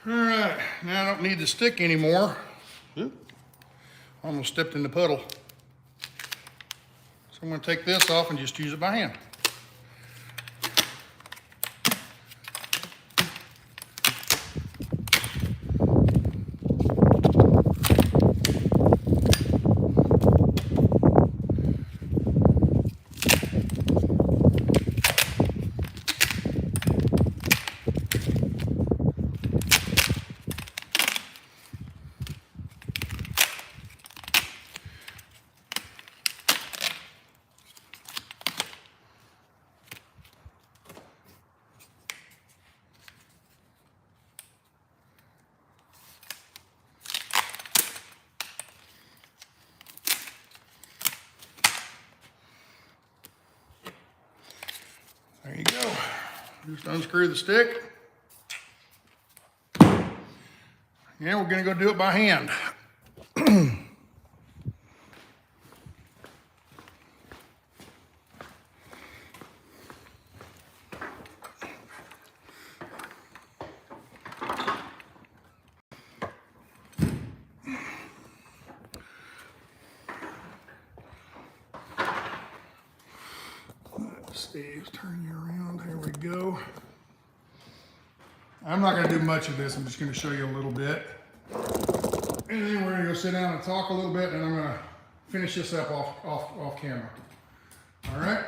All right, now I don't need the stick anymore. Oop, almost stepped in the puddle. So I'm gonna take this off and just use it by hand. There you go. Just unscrew the stick. And we're gonna go do it by hand. Let's turn you around. Here we go. I'm not going to do much of this. I'm just going to show you a little bit. And then we're going to go sit down and talk a little bit, and I'm going to finish this up off camera. All right?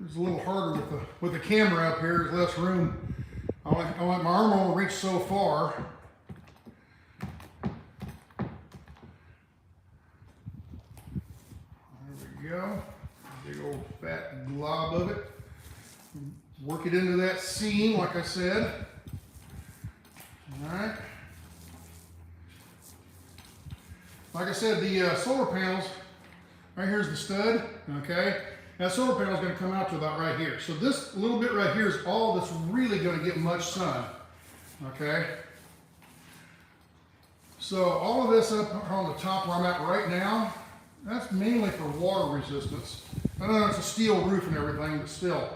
It's a little harder with the camera up here. There's less room. I want my arm will reach so far. There we go. Big old fat glob of it. Work it into that seam, like I said. All right. Like I said, the solar panels, right here's the stud, okay? That solar panel is going to come out to about right here. So this little bit right here is all that's really going to get much sun, okay? So all of this up on the top where I'm at right now, that's mainly for water resistance. I know it's a steel roof and everything, but still,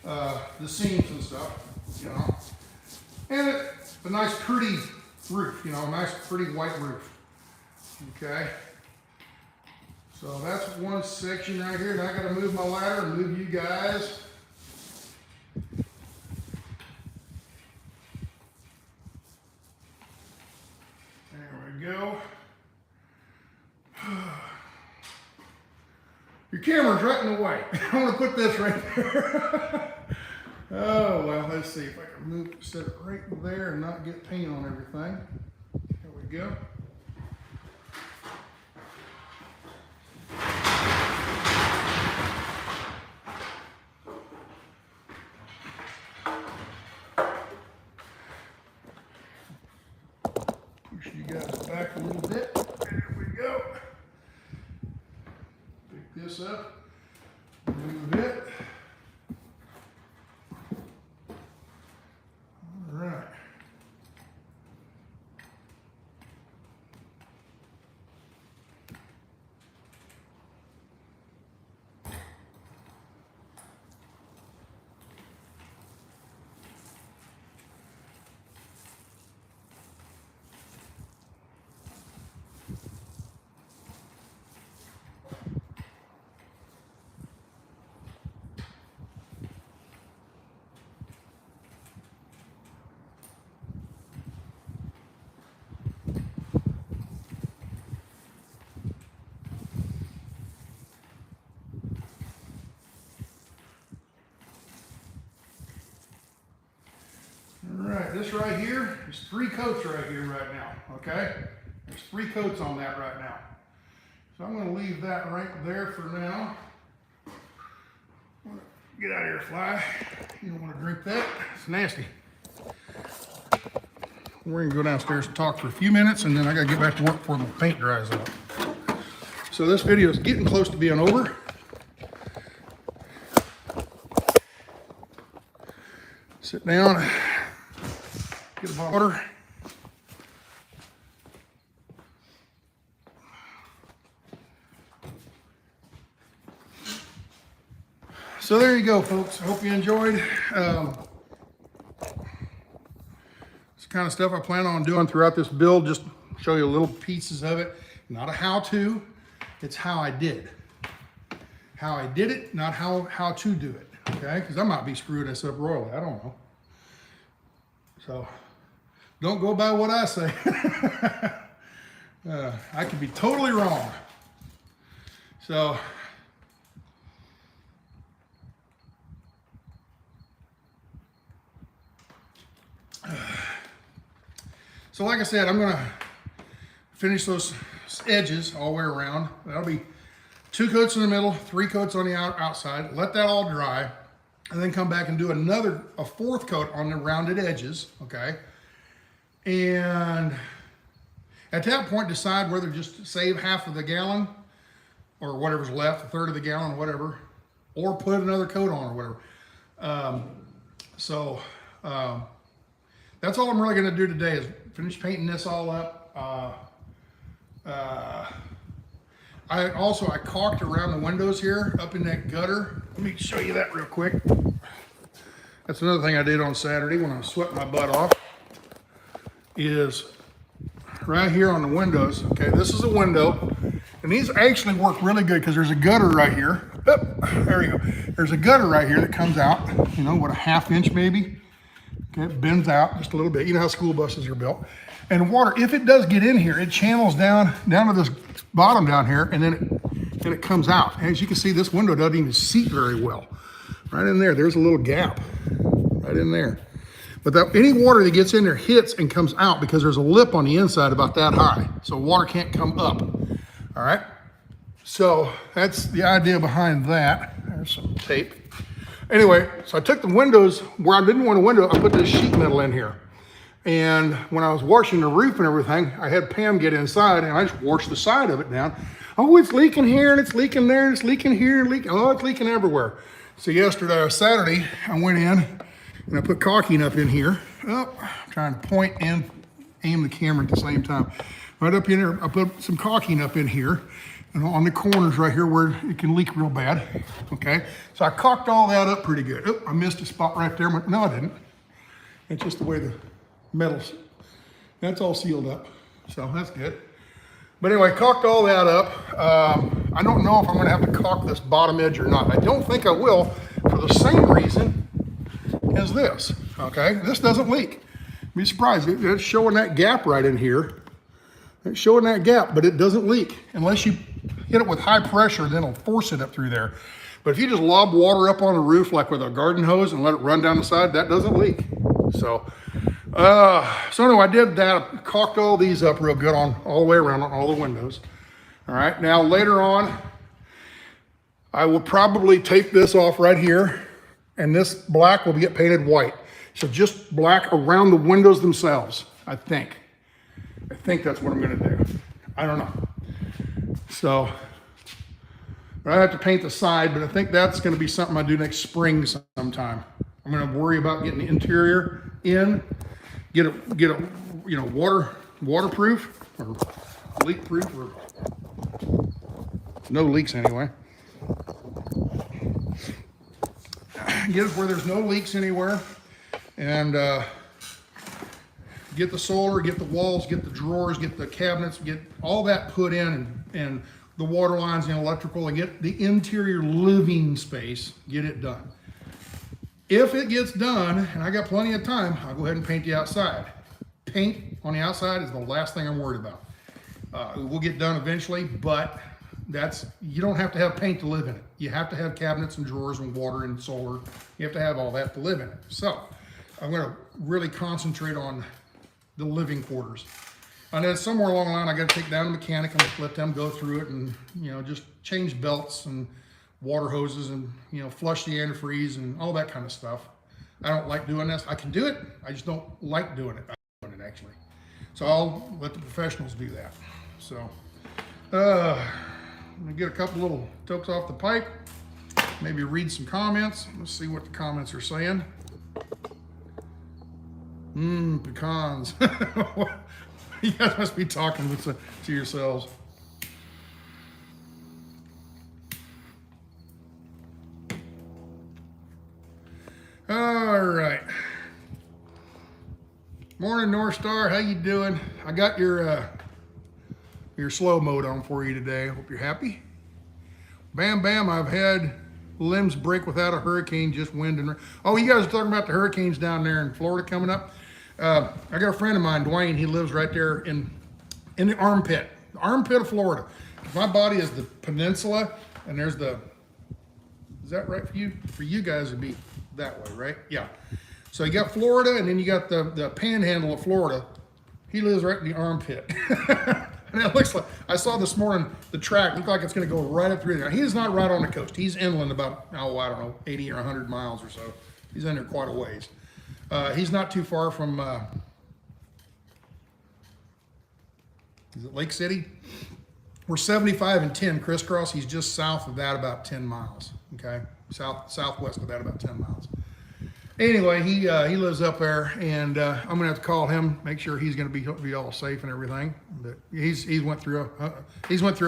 the seams and stuff, you know. And it's a nice pretty roof, you know, a nice pretty white roof, okay? So that's one section right here. Now I got to move my ladder and move you guys. There we go. Your camera's right in the way. I want to put this right there. Oh, well, let's see if I can set it right there and not get paint on everything. There we go. Push you guys back a little bit. There we go. Pick this up. Move it. All right. This right here is 3 coats right here right now, okay? There's 3 coats on that right now. So I'm going to leave that right there for now. Get out of here, fly. You don't want to drink that. It's nasty. we're gonna go downstairs and talk for a few minutes, and then I gotta get back to work before the paint dries out. So this video is getting close to being over. Sit down, get a bottle of water. So there you go, folks. I hope you enjoyed. It's the kind of stuff I plan on doing throughout this build, just show you little pieces of it. Not a how-to, it's how I did. How I did it, not how to do it, okay? Because I might be screwing this up royally, I don't know. So, don't go by what I say. I could be totally wrong. So, like I said, I'm gonna finish those edges all the way around. That'll be 2 coats in the middle, 3 coats on the outside. Let that all dry, and then come back and do a 4th coat on the rounded edges, okay? And at that point, decide whether just save half of the gallon or whatever's left, a third of the gallon, whatever, or put another coat on or whatever. That's all I'm really gonna do today is finish painting this all up. I caulked around the windows here, up in that gutter. Let me show you that real quick. That's another thing I did on Saturday when I swept my butt off, is right here on the windows. Okay, this is a window, and these actually work really good because there's a gutter right here. Oh, there we go. There's a gutter right here that comes out, you know, what, a 1/2 inch maybe? Okay, it bends out just a little bit. You know how school buses are built. And water, if it does get in here, it channels down to this bottom down here, and then it comes out. And as you can see, this window doesn't even seat very well. Right in there, there's a little gap right in there. But any water that gets in there hits and comes out because there's a lip on the inside about that high. So water can't come up, all right? So that's the idea behind that. There's some tape. Anyway, so I took the windows, where I didn't want a window, I put this sheet metal in here. And when I was washing the roof and everything, I had Pam get inside and I just washed the side of it down. Oh, it's leaking here and it's leaking there and it's leaking here and leaking, oh, it's leaking everywhere. So yesterday or Saturday, I went in and I put caulking up in here. Oh, I'm trying to point and aim the camera at the same time. Right up in there, I put some caulking up in here and on the corners right here where it can leak real bad, okay? So I caulked all that up pretty good. Oh, I missed a spot right there. No, I didn't. It's just the way the metal's, that's all sealed up. So that's good. But anyway, caulked all that up. I don't know if I'm gonna have to caulk this bottom edge or not. I don't think I will for the same reason as this, okay? This doesn't leak. Be surprised, it's showing that gap right in here. It's showing that gap, but it doesn't leak. Unless you hit it with high pressure, then it'll force it up through there. But if you just lob water up on the roof like with a garden hose and let it run down the side, that doesn't leak. So anyway, I did that. I caulked all these up real good on all the way around on all the windows. All right, now later on, I will probably take this off right here, and this black will get painted white. So just black around the windows themselves, I think. I think that's what I'm gonna do. I don't know. So, but I have to paint the side, but I think that's gonna be something I do next spring sometime. I'm gonna worry about getting the interior in, get a you know, waterproof or leak proof, or no leaks anyway. Get it where there's no leaks anywhere, and get the solar, get the walls, get the drawers, get the cabinets, get all that put in, and the water lines and electrical, and get the interior living space, get it done. If it gets done, and I got plenty of time, I'll go ahead and paint the outside. Paint on the outside is the last thing I'm worried about. It will get done eventually, but you don't have to have paint to live in it. You have to have cabinets and drawers and water and solar. You have to have all that to live in it. So I'm gonna really concentrate on the living quarters. And then somewhere along the line, I gotta take down a mechanic and let them go through it and, you know, just change belts and water hoses and, you know, flush the antifreeze and all that kind of stuff. I don't like doing this. I can do it, I just don't like doing it. actually. So I'll let the professionals do that. So, I'm gonna get a couple little tokes off the pipe, maybe read some comments. Let's see what the comments are saying. Pecans. You guys must be talking to yourselves. All right. Morning, North Star. How you doing? I got your slow mode on for you today. Hope you're happy. Bam, bam. I've had limbs break without a hurricane, just wind and rain. Oh, you guys are talking about the hurricanes down there in Florida coming up. I got a friend of mine, Dwayne. He lives right there in the armpit of Florida. My body is the peninsula, and there's the. Is that right for you? For you guys, it'd be that way, right? Yeah. So you got Florida, and then you got the panhandle of Florida. He lives right in the armpit. And it looks like, I saw this morning, the track looked like it's going to go right up through there. He is not right on the coast. He's inland about, oh, I don't know, 80 or 100 miles or so. He's in there quite a ways. He's not too far from, is it Lake City? We're 75 and 10 crisscross. He's just south of that about 10 miles, okay? Southwest of that about 10 miles. Anyway, he lives up there, and I'm gonna have to call him, make sure he's gonna be all safe and everything. But he's went through a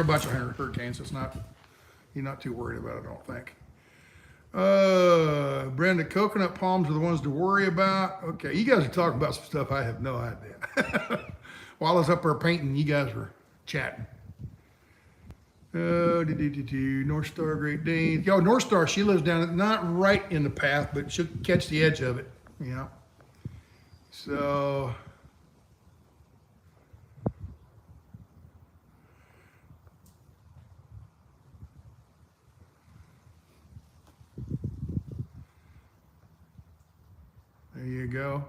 bunch of hurricanes, so he's not too worried about it, I don't think. Brenda, coconut palms are the ones to worry about. Okay, you guys are talking about some stuff I have no idea. While I was up there painting, you guys were chatting. North Star, Great Dane. Yo, North Star, she lives down, not right in the path, but she'll catch the edge of it, you know. So, there you go.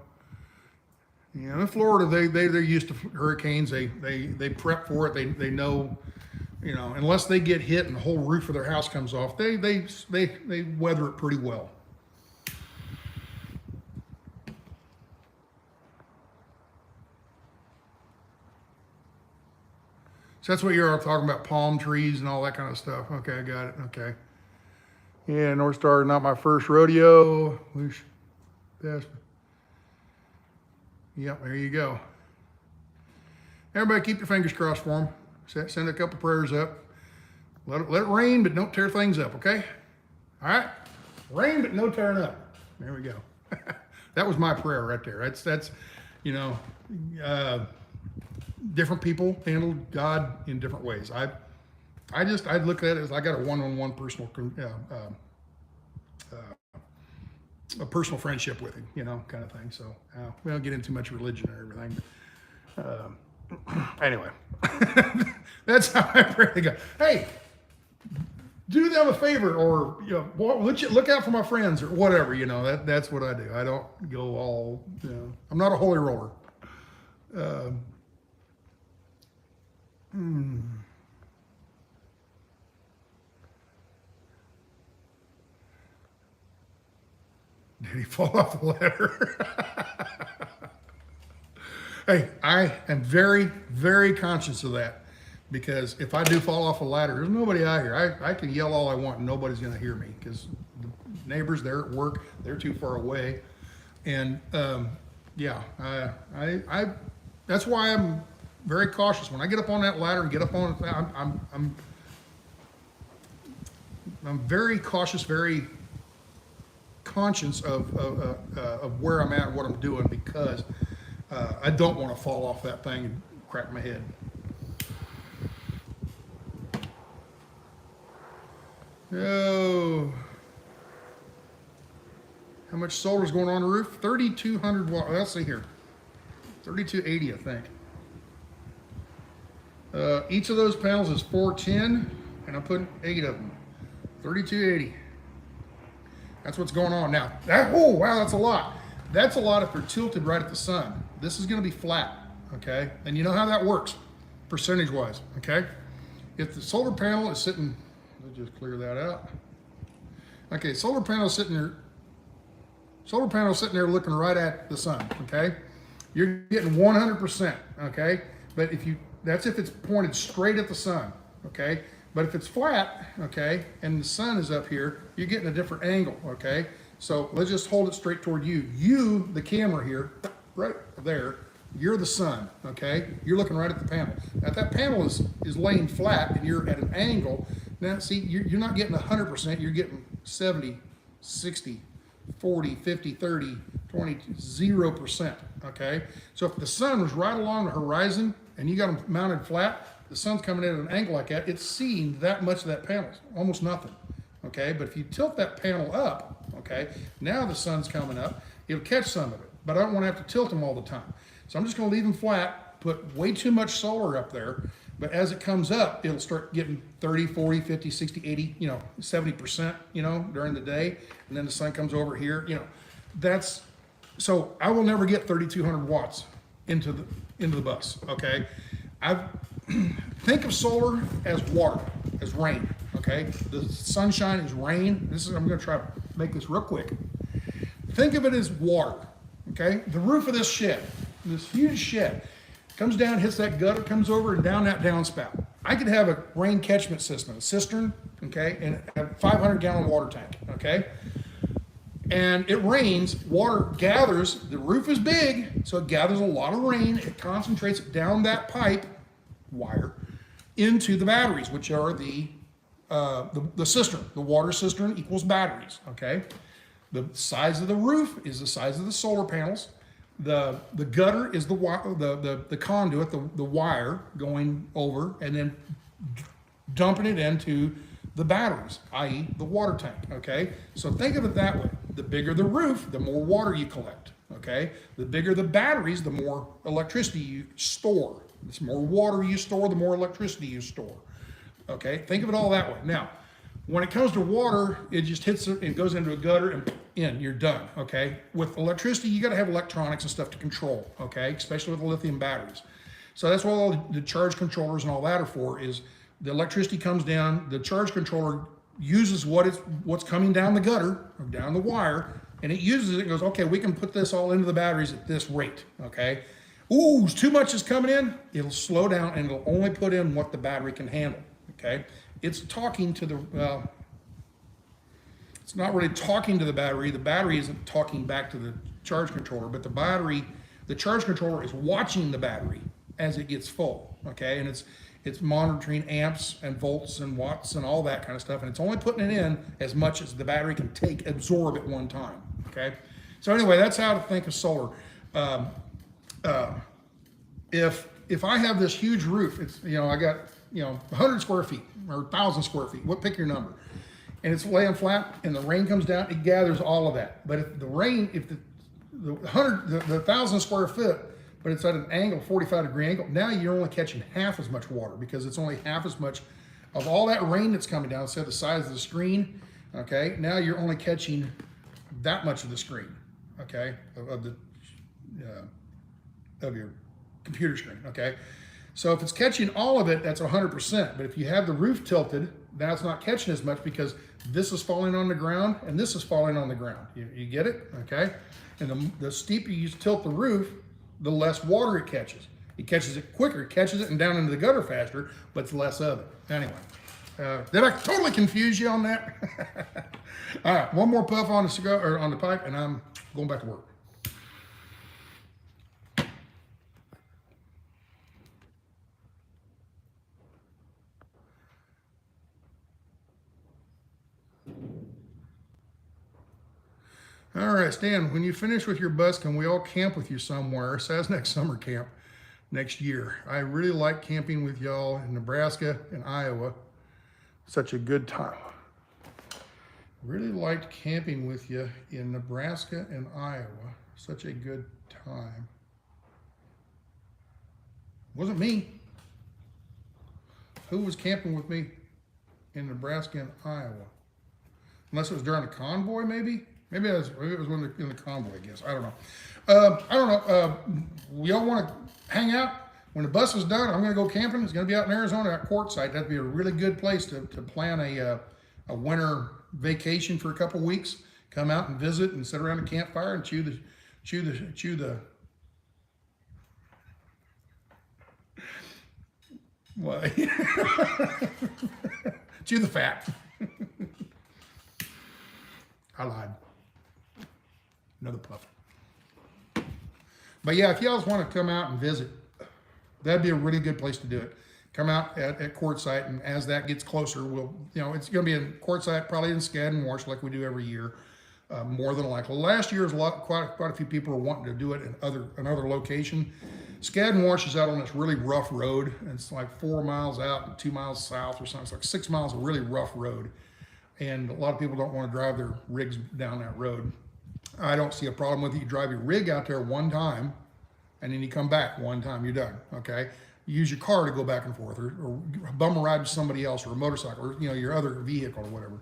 You know, in Florida, they're used to hurricanes. They prep for it. They know. You know, unless they get hit and the whole roof of their house comes off, they weather it pretty well. So that's what you're all talking about, palm trees and all that kind of stuff. Okay, I got it. Okay. Yeah, North Star, not my first rodeo. Yep, there you go. Everybody keep your fingers crossed for them. Send a couple prayers up. Let it rain, but don't tear things up, okay? All right? Rain, but no tearing up. There we go. That was my prayer right there. That's you know, different people handle God in different ways. I look at it as I got a one-on-one personal a personal friendship with him, you know, kind of thing. So we don't get into too much religion or everything. Anyway, that's how I pray to God. Hey, do them a favor, or you know, look out for my friends, or whatever. You know, that's what I do. I don't go all. You know, I'm not a holy roller. Did he fall off the ladder? Hey, I am very, very conscious of that, because if I do fall off a ladder, there's nobody out here. I can yell all I want and nobody's going to hear me, because the neighbors, they're at work, they're too far away. And yeah, that's why I'm very cautious when I get up on that ladder and get up on it. I'm very cautious, very conscious of where I'm at and what I'm doing, because I don't want to fall off that thing and crack my head. Oh, how much solar is going on the roof? 3,200 watt. Let's see here, 3,280, I think. Each of those panels is 410, and I'm putting 8 of them. 3,280. That's what's going on now. Oh wow, that's a lot. That's a lot if they're tilted right at the sun. This is going to be flat, okay? And you know how that works, percentage-wise, okay? If the solar panel is sitting, let's just clear that out. Okay, solar panel sitting there looking right at the sun, okay? you're getting 100%, okay? But that's if it's pointed straight at the sun, okay? But if it's flat, okay, and the sun is up here, you're getting a different angle, okay? So let's just hold it straight toward you. You, the camera here, right there, you're the sun, okay? You're looking right at the panel. Now, if that panel is laying flat and you're at an angle, now see, you're not getting 100%, you're getting 70, 60, 40, 50, 30, 20, 0%, okay? So if the sun was right along the horizon and you got them mounted flat, the sun's coming in at an angle like that, it's seeing that much of that panel, almost nothing, okay? But if you tilt that panel up, okay, now the sun's coming up, it'll catch some of it, but I don't want to have to tilt them all the time. So I'm just going to leave them flat, put way too much solar up there, but as it comes up, it'll start getting 30, 40, 50, 60, 80, 70%, during the day, and then the sun comes over here, so I will never get 3,200 watts into the bus, okay? Think of solar as water, as rain, okay? The sunshine is rain. I'm gonna try to make this real quick. Think of it as water, okay? The roof of this shed, this huge shed, comes down, hits that gutter, comes over and down that downspout. I could have a rain catchment system, a cistern, okay, and a 500-gallon water tank, okay? And it rains, water gathers, the roof is big, so it gathers a lot of rain, it concentrates it down that pipe wire into the batteries, which are the cistern. The water cistern equals batteries, okay? The size of the roof is the size of the solar panels. The gutter is the conduit, the wire going over and then dumping it into the batteries, i.e. the water tank, okay? So think of it that way. The bigger the roof, the more water you collect, okay? The bigger the batteries, the more electricity you store. The more water you store, the more electricity you store, okay? Think of it all that way. Now, when it comes to water, it just hits it and goes into a gutter and you're done, okay? With electricity, you gotta have electronics and stuff to control, okay? Especially with the lithium batteries. So that's what all the charge controllers and all that are for, is the electricity comes down, the charge controller uses what's coming down the gutter, or down the wire, and it uses it and goes, okay, we can put this all into the batteries at this rate, okay? Ooh, too much is coming in, it'll slow down and it'll only put in what the battery can handle, okay? It's talking to it's not really talking to the battery isn't talking back to the charge controller, but the charge controller is watching the battery as it gets full, okay? And it's monitoring amps and volts and watts and all that kind of stuff, and it's only putting it in as much as the battery can absorb at one time, okay? So anyway, that's how to think of solar. If I have this huge roof, it's, I got, 100 square feet or 1,000 square feet, pick your number, and it's laying flat and the rain comes down, it gathers all of that. But if the 1,000 square foot, but it's at an angle, 45-degree angle, now you're only catching half as much water because it's only half as much of all that rain that's coming down, instead of the size of the screen, okay? Now you're only catching that much of the screen, okay, of your computer screen, okay? So if it's catching all of it, that's 100%, but if you have the roof tilted, now it's not catching as much because this is falling on the ground and this is falling on the ground. You get it, okay? And the steeper you tilt the roof, the less water it catches. It catches it quicker, it catches it and down into the gutter faster, but it's less of it. Anyway, did I totally confuse you on that? All right, one more puff on the cigar, or on the pipe, and I'm going back to work. All right, Stan, when you finish with your bus, can we all camp with you somewhere? Sasnak summer camp next year. I really like camping with y'all in Nebraska and Iowa. Such a good time. Really liked camping with you in Nebraska and Iowa. Such a good time. Wasn't me. Who was camping with me in Nebraska and Iowa? Unless it was during the convoy, maybe? Maybe it was when in the convoy, I guess. I don't know. We all want to hang out. When the bus is done, I'm going to go camping. It's going to be out in Arizona at Quartzsite. That'd be a really good place to plan a winter vacation for a couple weeks. Come out and visit and sit around a campfire and chew the Well, chew the fat. I lied. Another puff. But yeah, if y'all want to come out and visit, that'd be a really good place to do it. Come out at Quartzsite, and as that gets closer, we'll, it's going to be in Quartzsite, probably in Skad and Wash like we do every year, more than likely. Last year, quite a few people were wanting to do it in another location. Skad and Wash is out on this really rough road, and it's like 4 miles out and 2 miles south or something. It's like 6 miles of really rough road, and a lot of people don't want to drive their rigs down that road. I don't see a problem with it. You drive your rig out there one time, and then you come back one time, you're done, okay? You use your car to go back and forth, or bum a ride with somebody else, or a motorcycle, or your other vehicle or whatever.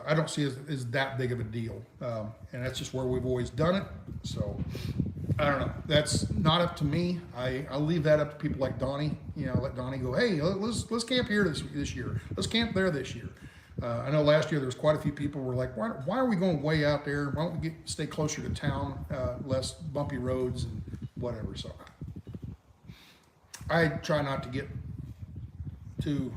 I don't see it as that big of a deal, and that's just where we've always done it. So I don't know. That's not up to me. I'll leave that up to people like Donnie. Let Donnie go, hey, let's camp here this year. Let's camp there this year. I know last year there was quite a few people who were like, why are we going way out there? Why don't we stay closer to town, less bumpy roads and whatever. So I try not to get too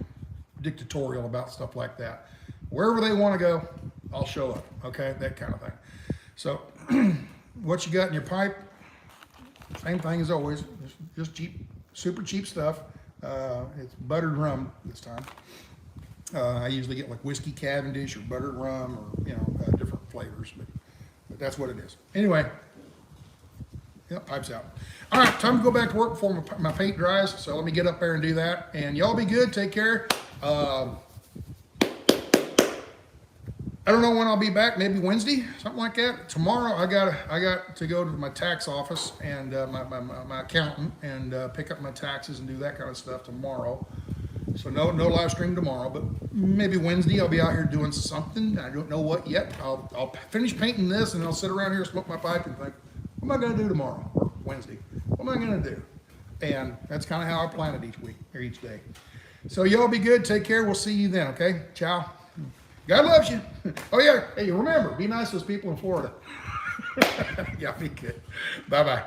dictatorial about stuff like that. Wherever they want to go, I'll show up, okay? That kind of thing. So what you got in your pipe, same thing as always, just cheap, super cheap stuff. It's buttered rum this time. I usually get like whiskey Cavendish or buttered rum, or different flavors, but that's what it is. Anyway, yep, pipes out. All right, time to go back to work before my paint dries. So let me get up there and do that. And y'all be good. Take care. I don't know when I'll be back. Maybe Wednesday, something like that. Tomorrow, I got to go to my tax office and my accountant and pick up my taxes and do that kind of stuff tomorrow. So no live stream tomorrow, but maybe Wednesday I'll be out here doing something. I don't know what yet. I'll finish painting this, and I'll sit around here, smoke my pipe, and think, what am I going to do tomorrow or Wednesday? What am I going to do? And that's kind of how I plan it each week or each day. So y'all be good. Take care. We'll see you then. Okay. Ciao. God loves you. Oh yeah. Hey, remember, be nice to those people in Florida. Yeah, be good. Bye-bye.